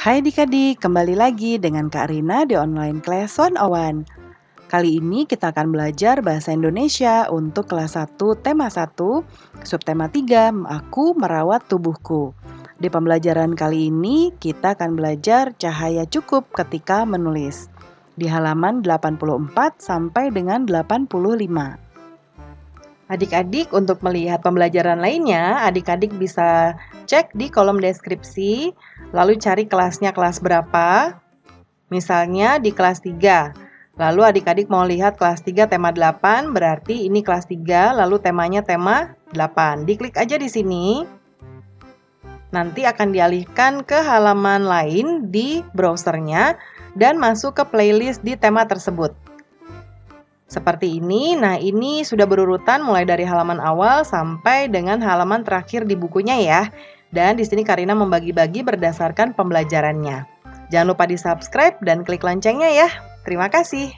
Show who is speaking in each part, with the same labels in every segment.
Speaker 1: Hai adik-adik, kembali lagi dengan Kak Rina di Online Class 101. Kali ini kita akan belajar Bahasa Indonesia untuk kelas 1, tema 1, subtema 3, Aku Merawat Tubuhku. Di pembelajaran kali ini, kita akan belajar cahaya cukup ketika menulis. Di halaman 84 sampai dengan 85. Adik-adik, untuk melihat pembelajaran lainnya, adik-adik bisa cek di kolom deskripsi, lalu cari kelasnya kelas berapa. Misalnya di kelas 3. Lalu adik-adik mau lihat kelas 3 tema 8, berarti ini kelas 3, lalu temanya tema 8. Diklik aja di sini. Nanti akan dialihkan ke halaman lain di browsernya dan masuk ke playlist di tema tersebut. Seperti ini, nah ini sudah berurutan mulai dari halaman awal sampai dengan halaman terakhir di bukunya ya. Dan di sini Karina membagi-bagi berdasarkan pembelajarannya. Jangan lupa di-subscribe dan klik loncengnya ya. Terima kasih.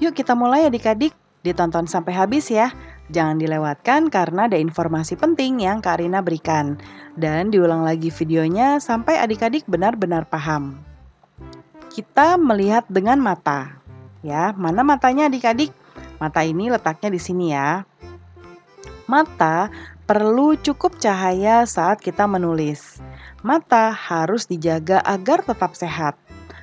Speaker 1: Yuk kita mulai adik-adik, ditonton sampai habis ya. Jangan dilewatkan karena ada informasi penting yang Karina berikan. Dan diulang lagi videonya sampai adik-adik benar-benar paham. Kita melihat dengan mata. Ya, mana matanya adik-adik? Mata ini letaknya di sini ya. Mata perlu cukup cahaya saat kita menulis. Mata harus dijaga agar tetap sehat.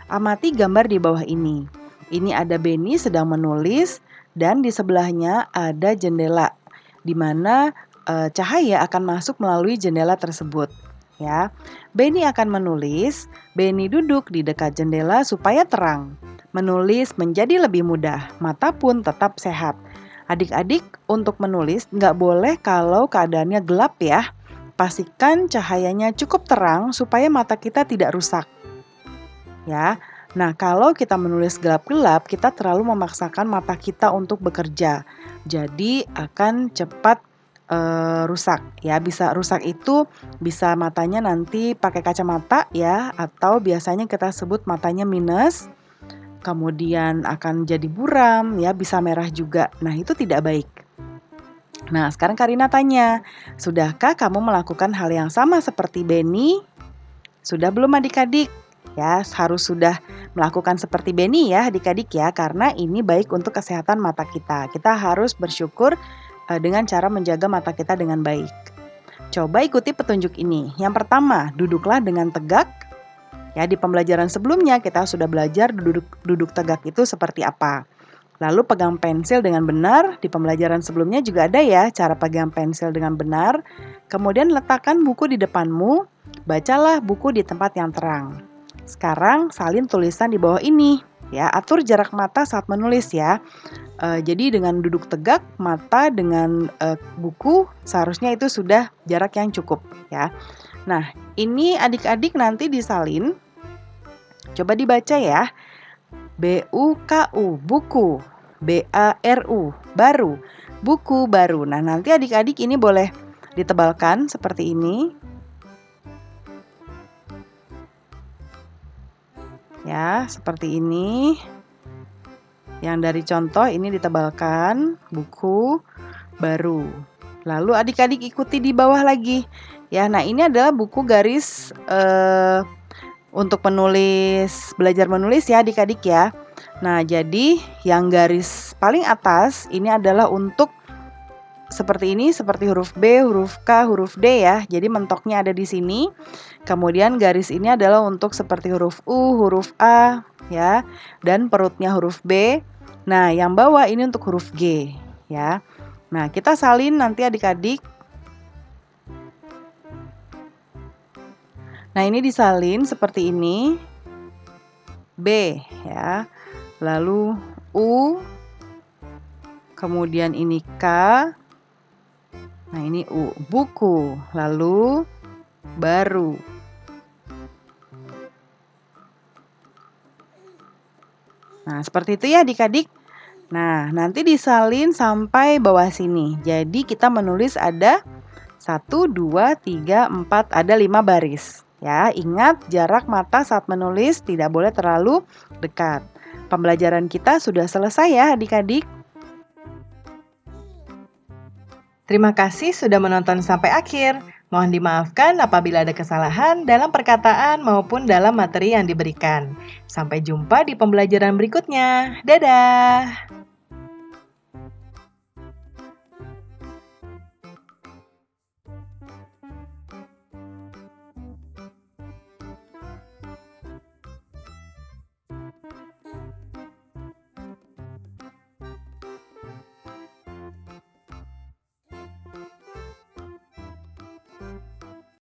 Speaker 1: Amati gambar di bawah ini. Ini ada Beni sedang menulis dan di sebelahnya ada jendela di mana cahaya akan masuk melalui jendela tersebut. Ya, Beni akan menulis. Beni duduk di dekat jendela supaya terang. Menulis menjadi lebih mudah, mata pun tetap sehat. Adik-adik, untuk menulis nggak boleh kalau keadaannya gelap ya. Pastikan cahayanya cukup terang supaya mata kita tidak rusak. Ya, nah kalau kita menulis gelap-gelap, kita terlalu memaksakan mata kita untuk bekerja. Jadi akan cepat rusak ya. Bisa rusak itu bisa matanya nanti pakai kacamata ya, atau biasanya kita sebut matanya minus. Kemudian akan jadi buram ya, bisa merah juga. Nah, itu tidak baik. Nah, sekarang Karina tanya, sudahkah kamu melakukan hal yang sama seperti Beni? Sudah belum adik-adik? Ya, harus sudah melakukan seperti Beni ya adik-adik ya, karena ini baik untuk kesehatan mata kita. Kita harus bersyukur dengan cara menjaga mata kita dengan baik. Coba ikuti petunjuk ini. Yang pertama, duduklah dengan tegak. Ya, di pembelajaran sebelumnya kita sudah belajar duduk tegak itu seperti apa. Lalu pegang pensil dengan benar. Di pembelajaran sebelumnya juga ada ya cara pegang pensil dengan benar. Kemudian letakkan buku di depanmu. Bacalah buku di tempat yang terang. Sekarang salin tulisan di bawah ini. Ya, atur jarak mata saat menulis ya. Jadi dengan duduk tegak, mata dengan buku seharusnya itu sudah jarak yang cukup ya. Nah, ini adik-adik nanti disalin. Coba dibaca ya. B-U-K-U, buku. B-A-R-U, baru. Buku baru. Nah, nanti adik-adik ini boleh ditebalkan seperti ini. Ya, seperti ini. Yang dari contoh ini ditebalkan, buku baru. Lalu adik-adik ikuti di bawah lagi. Ya, nah ini adalah buku garis untuk menulis, belajar menulis ya adik-adik ya. Nah, jadi yang garis paling atas ini adalah untuk seperti ini, seperti huruf B, huruf K, huruf D ya. Jadi mentoknya ada di sini. Kemudian garis ini adalah untuk seperti huruf U, huruf A ya, dan perutnya huruf B. Nah, yang bawah ini untuk huruf G ya. Nah, kita salin nanti adik-adik. Nah, ini disalin seperti ini. B ya. Lalu U. Kemudian ini K. Nah, ini U, buku. Lalu baru. Nah, seperti itu ya adik-adik. Nah, nanti disalin sampai bawah sini. Jadi kita menulis ada 1, 2, 3, 4, ada 5 baris. Ya, ingat jarak mata saat menulis tidak boleh terlalu dekat. Pembelajaran kita sudah selesai ya adik-adik. Terima kasih sudah menonton sampai akhir. Mohon dimaafkan apabila ada kesalahan dalam perkataan maupun dalam materi yang diberikan. Sampai jumpa di pembelajaran berikutnya. Dadah!